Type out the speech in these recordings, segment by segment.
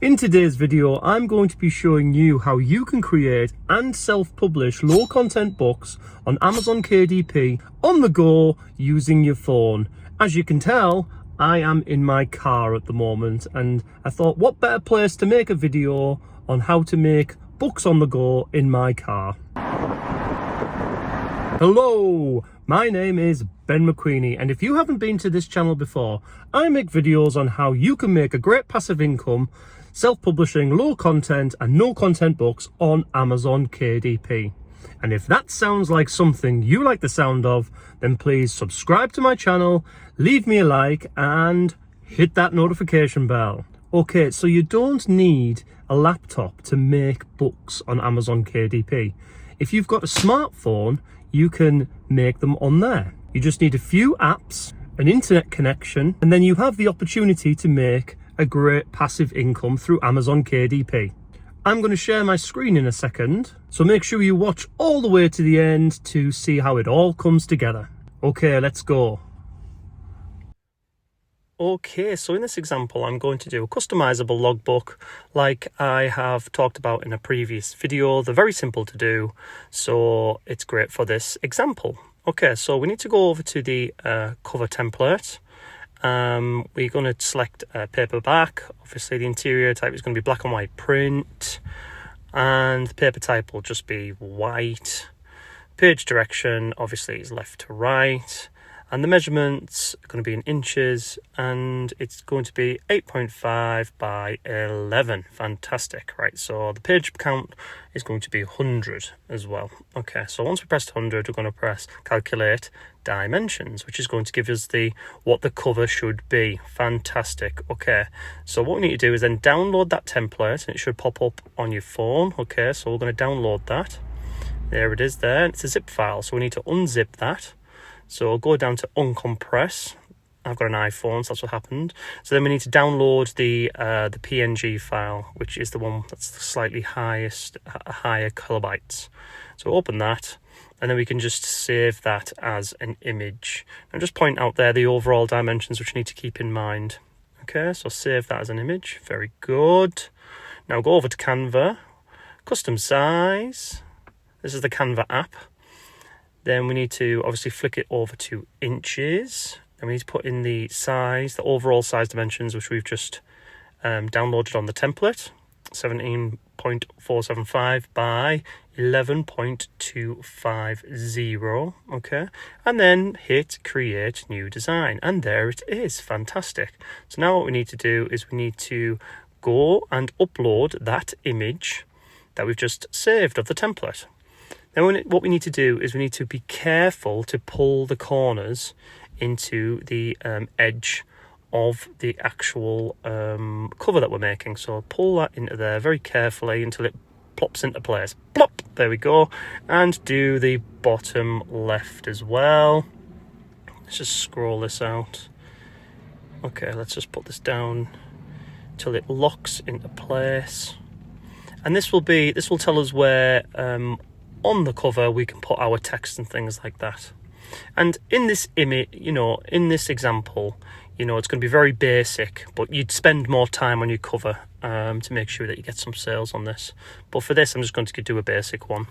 In today's video, I'm going to be showing you how you can create and self-publish low content books on Amazon KDP on the go using your phone. As you can tell, I am in my car at the moment, and I thought what better place to make a video on how to make books on the go in my car. Hello, my name is Ben McQueenie, and if you haven't been to this channel before, I make videos on how you can make a great passive income self-publishing low content and no content books on Amazon KDP. And if that sounds like something you like the sound of, then please subscribe to my channel, leave me a like and hit that notification bell. Okay, so you don't need a laptop to make books on Amazon KDP. If you've got a smartphone, you can make them on there. You just need a few apps, an internet connection, and then you have the opportunity to make a great passive income through Amazon KDP. I'm going to share my screen in a second, so make sure you watch all the way to the end to see how it all comes together. Okay, let's go. Okay, so in this example, I'm going to do a customizable logbook like I have talked about in a previous video. They're very simple to do, so it's great for this example. Okay, so we need to go over to the cover template. We're going to select paperback. Obviously the interior type is going to be black and white print, and the paper type will just be white. Page direction obviously is left to right, and the measurements are going to be in inches, and it's going to be 8.5 by 11. Fantastic. Right, so the page count is going to be 100 as well. Okay, so once we pressed 100, we're going to press calculate dimensions, which is going to give us what the cover should be. Fantastic. Okay, so what we need to do is then download that template, and it should pop up on your phone. Okay, so we're going to download that. There it is there. It's a zip file, so we need to unzip that. So I'll go down to uncompress. I've got an iPhone, so that's what happened. So then we need to download the PNG file, which is the one that's the slightly higher kilobytes. So open that, and then we can just save that as an image. And just point out there the overall dimensions which you need to keep in mind. Okay, so save that as an image. Very good. Now go over to Canva, custom size. This is the Canva app. Then we need to obviously flick it over to inches. And we need to put in the size, the overall size dimensions, which we've just downloaded on the template. 17.475 by 11.250. Okay, and then hit create new design, and there it is. Fantastic. So now what we need to do is we need to go and upload that image that we've just saved of the template. Then what we need to do is we need to be careful to pull the corners into the edge of the actual cover that we're making. So pull that into there very carefully until it plops into place. Plop! There we go. And do the bottom left as well. Let's just scroll this out. Okay, let's just put this down till it locks into place. And this will tell us where on the cover we can put our text and things like that. And in this image, in this example, it's going to be very basic, but you'd spend more time on your cover to make sure that you get some sales on this. But for this, I'm just going to do a basic one.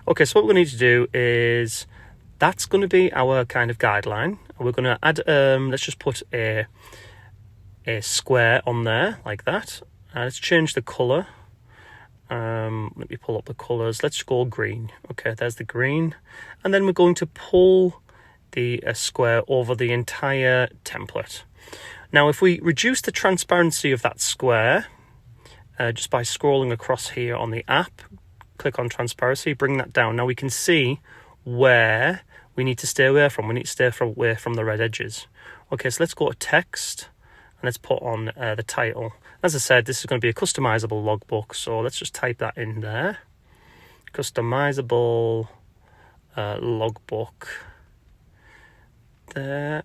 Okay, so what we're going to need to do is, that's going to be our kind of guideline. We're going to add, let's just put a square on there like that. Let's change the colour. Let me pull up the colors. Let's go green. Okay, there's the green, and then we're going to pull the square over the entire template. Now if we reduce the transparency of that square just by scrolling across here on the app, click on transparency, bring that down. Now we can see where we need to stay away from. We need to stay away from the red edges. Okay, so let's go to text, and let's put on the title. As I said, this is going to be a customizable logbook, so let's just type that in there. Customizable logbook. There.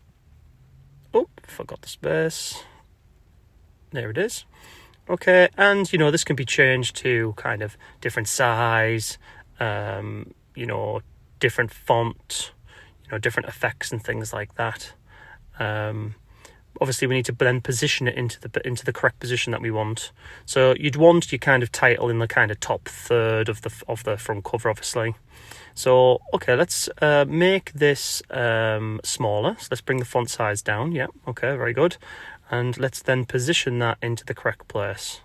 Oh, forgot the space. There it is. Okay, and this can be changed to kind of different size, different font, different effects and things like that. obviously we need to then position it into the correct position that we want. So you'd want your kind of title in the kind of top third of the front cover, obviously. So okay, let's make this smaller. So let's bring the font size down. Yeah, okay, very good. And let's then position that into the correct place,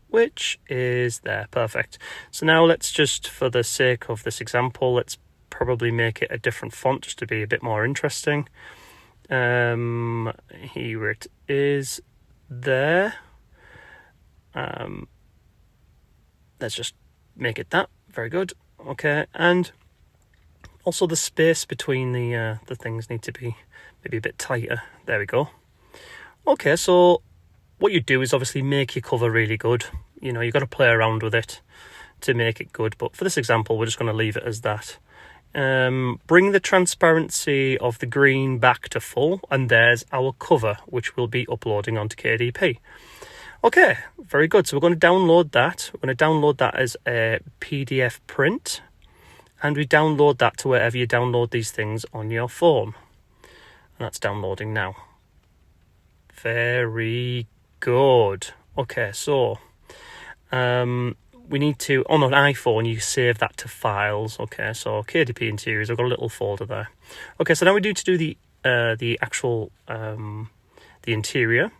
which is there. Perfect. So now let's just, for the sake of this example, let's probably make it a different font just to be a bit more interesting. Here it is there. Let's just make it that. Very good. Okay, and also the space between the things need to be maybe a bit tighter. There we go. Okay, so what you do is obviously make your cover really good. You know, you've got to play around with it to make it good, but for this example we're just going to leave it as that. Bring the transparency of the green back to full, and there's our cover, which we'll be uploading onto KDP. Okay, very good. So we're going to download that. We're going to download that as a PDF print, and we download that to wherever you download these things on your phone. And that's downloading now. Very good. Okay, so we need to, on an iPhone, you save that to files. Okay, so KDP interiors, I've got a little folder there. Okay, so now we need to do the actual the interior.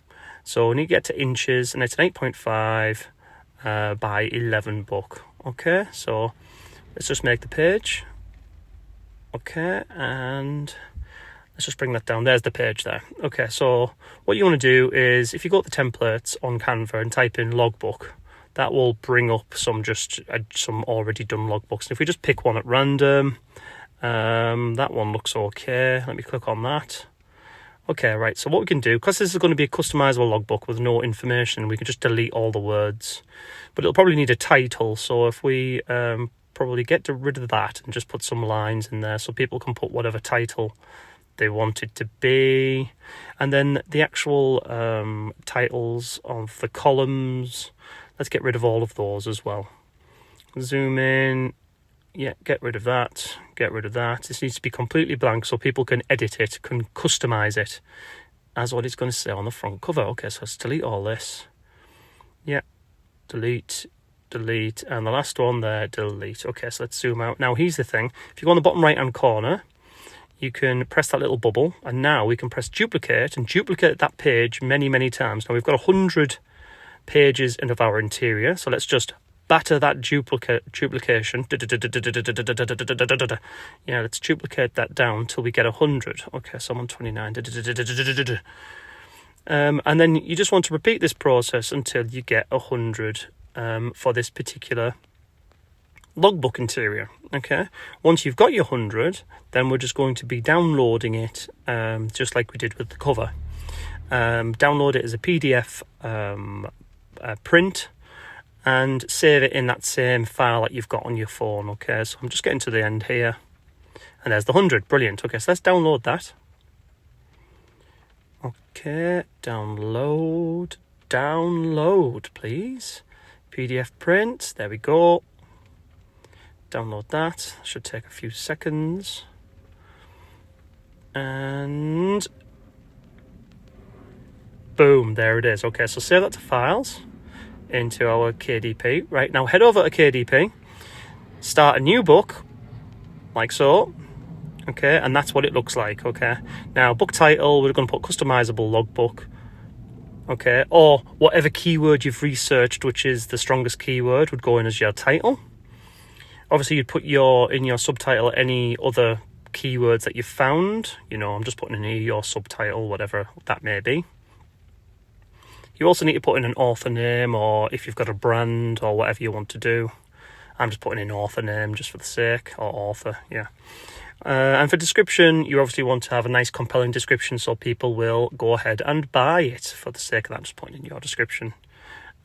So we need to get to inches, and it's an 8.5 by 11 book. Okay, so let's just make the page. Okay, and let's just bring that down. There's the page there. Okay, so what you want to do is, if you go to the templates on Canva and type in logbook, that will bring up some already done logbooks. And if we just pick one at random, that one looks okay. Let me click on that. Okay, right, so what we can do, because this is going to be a customizable logbook with no information, we can just delete all the words. But it'll probably need a title, so if we probably get rid of that and just put some lines in there so people can put whatever title they want it to be. And then the actual titles of the columns, let's get rid of all of those as well. Zoom in. Yeah, get rid of that. Get rid of that. This needs to be completely blank so people can edit it, can customize it as what it's going to say on the front cover. Okay, so let's delete all this. Yeah, delete, delete, and the last one there, delete. Okay, so let's zoom out. Now, here's the thing. If you go on the bottom right-hand corner, you can press that little bubble, and now we can press duplicate and duplicate that page many, many times. Now, we've got 100 pages of our interior, so let's just batter that duplication. Yeah, let's duplicate that down till we get 100. Okay, so I'm on 29. And then you just want to repeat this process until you get 100 for this particular logbook interior. Okay, once you've got your 100, then we're just going to be downloading it just like we did with the cover. Download it as a PDF print, and save it in that same file that you've got on your phone. Okay, so I'm just getting to the end here, and there's the 100. Brilliant. Okay, so let's download that. Okay, download, please. PDF print, there we go. Download that, should take a few seconds. And boom, there it is. Okay, so save that to files, into our KDP. Right, now head over to KDP, start a new book, like so. Okay, and that's what it looks like. Okay, now book title, we're going to put customizable logbook. Okay, or whatever keyword you've researched, which is the strongest keyword, would go in as your title. Obviously, you'd put in your subtitle any other keywords that you've found. You know, I'm just putting in here your subtitle, whatever that may be. You also need to put in an author name, or if you've got a brand or whatever you want to do. I'm just putting in author name just for the sake, or author, yeah. And for description, you obviously want to have a nice compelling description so people will go ahead and buy it. For the sake of that, I'm just putting in your description.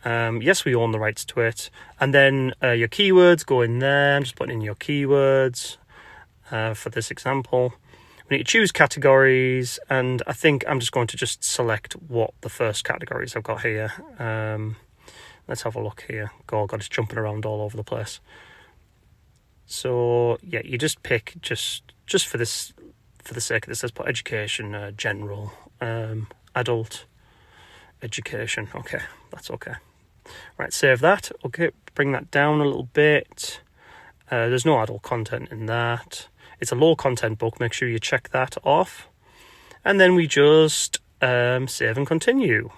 Yes, we own the rights to it. And then your keywords go in there. I'm just putting in your keywords for this example. We need to choose categories, and I think I'm just going to just select what the first categories I've got here. Let's have a look here. God, it's jumping around all over the place. So yeah, you just pick just for this, for the sake of this, let's put education, general. adult education. Okay, that's okay. Right, save that. Okay, bring that down a little bit. There's no adult content in that. It's a low content book. Make sure you check that off. And then we just save and continue.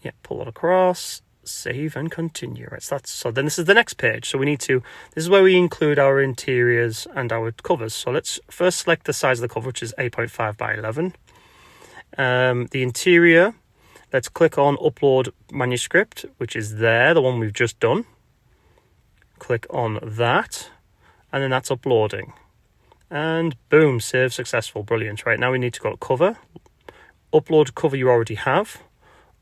Yeah, pull it across, save and continue. Right, so then this is the next page. So this is where we include our interiors and our covers. So let's first select the size of the cover, which is 8.5 by 11. The interior, let's click on upload manuscript, which is there, the one we've just done. Click on that, and then that's uploading. And boom, save successful. Brilliant. Right, now we need to go to cover. Upload cover you already have.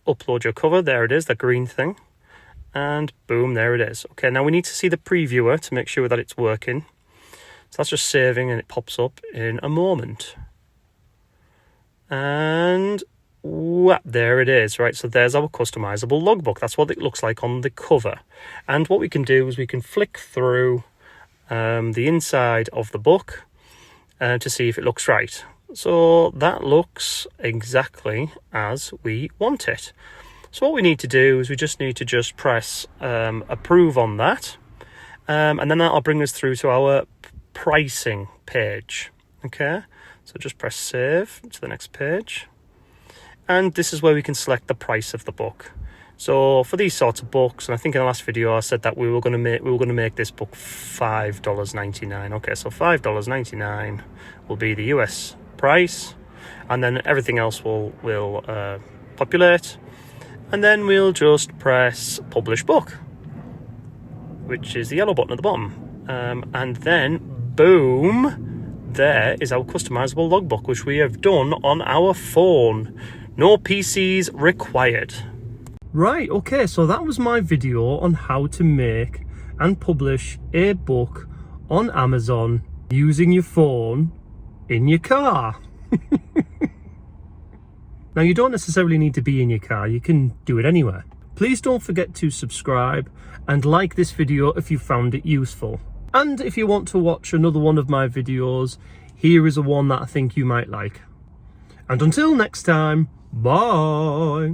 Upload your cover. There it is, the green thing. And boom, there it is. Okay, now we need to see the previewer to make sure that it's working. So that's just saving and it pops up in a moment. And there it is. Right, so there's our customizable logbook. That's what it looks like on the cover. And what we can do is we can flick through the inside of the book to see if it looks right. So that looks exactly as we want it. So what we need to do is we just need to press approve on that. And then that'll bring us through to our pricing page. Okay, so just press save to the next page. And this is where we can select the price of the book. So for these sorts of books, and I think in the last video I said that we were going to make this book $5.99. Okay, so $5.99 will be the US price, and then everything else will populate, and then we'll just press publish book, which is the yellow button at the bottom, and then boom, there is our customizable logbook, which we have done on our phone. No PCs required. Right, okay, so that was my video on how to make and publish a book on Amazon using your phone in your car. Now, you don't necessarily need to be in your car, you can do it anywhere. Please don't forget to subscribe and like this video if you found it useful. And if you want to watch another one of my videos, here is a one that I think you might like. And until next time, bye!